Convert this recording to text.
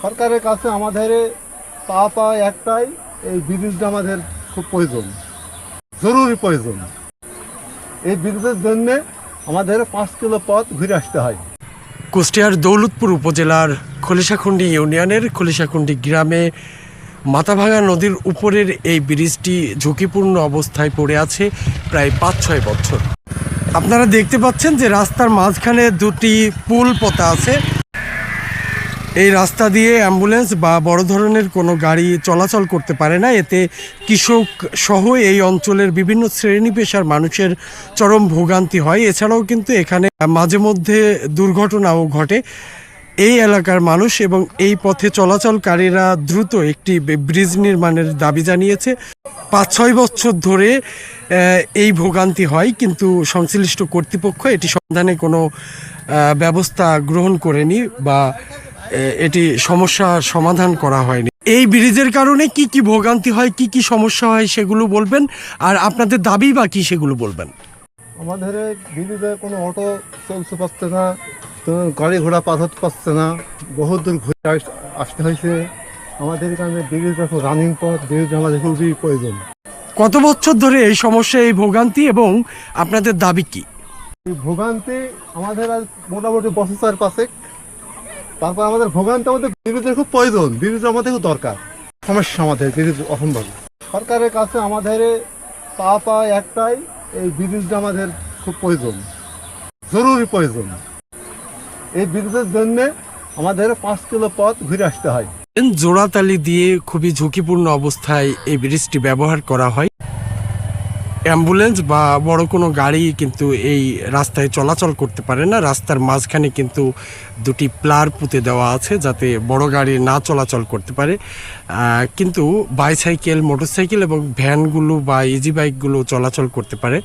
সরকারের কাছে আমাদের পাওয়া একটাই, এই ব্রিজটা আমাদের খুব প্রয়োজন, জরুরি প্রয়োজন। এই ব্রিজের জন্যে আমাদের 5 কিলো পথ ঘুরে আসতে হয়। কুষ্টিয়ার দৌলতপুর উপজেলার খলিশাখুন্ডি ইউনিয়নের খলিশাখুন্ডি গ্রামে মাথাভাঙা নদীর উপরের এই ব্রিজটি ঝুঁকিপূর্ণ অবস্থায় পড়ে আছে প্রায় 5-6 বছর। আপনারা দেখতে পাচ্ছেন যে রাস্তার মাঝখানে দুটি পুল পোতা আছে। এই রাস্তা দিয়ে অ্যাম্বুলেন্স বা বড় ধরনের কোনো গাড়ি চলাচল করতে পারে না। এতে কৃষক সহ এই অঞ্চলের বিভিন্ন শ্রেণী পেশার মানুষের চরম ভোগান্তি হয়। এছাড়াও কিন্তু এখানে মাঝে মধ্যে দুর্ঘটনাও ঘটে। এই এলাকার মানুষ এবং এই পথে চলাচলকারীরা দ্রুত একটি ব্রিজ নির্মাণের দাবি জানিয়েছে। 5-6 বছর ধরে এই ভোগান্তি হয়, কিন্তু সংশ্লিষ্ট কর্তৃপক্ষ এটি সমাধানে কোনো ব্যবস্থা গ্রহণ করেনি বা এটি সমস্যার সমাধান করা হয়নি। এই ব্রিজের কারণে কি কি ভোগান্তি হয়, কি কি সমস্যা হয় সেগুলো বলবেন, আর আপনাদের দাবি বা কি সেগুলো বলবেন। আমাদের এই ব্রিজে কোনো অটো চলতে পারছে না, তো গাড়ি ঘোড়া পাঠাতে পারছে না, বহুত দূর ঘুরে আসতে হয়েছে। আমাদের এখানে ব্রিজ এখন রানিং পথ, ব্রিজ আমাদের খুবই প্রয়োজন। কত বছর ধরে এই সমস্যা, এই ভোগান্তি, এবং আপনাদের দাবি কি? এই ভোগান্তি আমাদের আজ মোটামুটি বছর পাশে। তারপর আমাদের ভোগান্তি, আমাদের ব্রিজের খুব প্রয়োজন, ব্রিজ আমাদের খুব দরকার। সমস্যা আমাদের ব্রিজ অসম্ভব। সরকারের কাছে আমাদের পাওয়া একটাই, এই ব্রিজটা আমাদের খুব প্রয়োজন, জরুরি প্রয়োজন। এই ব্রিজের জন্যে আমাদের 5 কিলো পথ ঘুরে আসতে হয়। জোড়াতালি দিয়ে খুবই ঝুঁকিপূর্ণ অবস্থায় এই ব্রিজটি ব্যবহার করা হয়। অ্যাম্বুলেন্স বা বড় কোনো গাড়ি কিন্তু এই রাস্তায় চলাচল করতে পারে না। রাস্তার মাঝখানে কিন্তু দুটি প্লার পুঁতে দেওয়া আছে যাতে বড় গাড়ি না চলাচল করতে পারে, কিন্তু বাইসাইকেল, মোটরসাইকেল এবং ভ্যানগুলো বা ইজি বাইকগুলো চলাচল করতে পারে।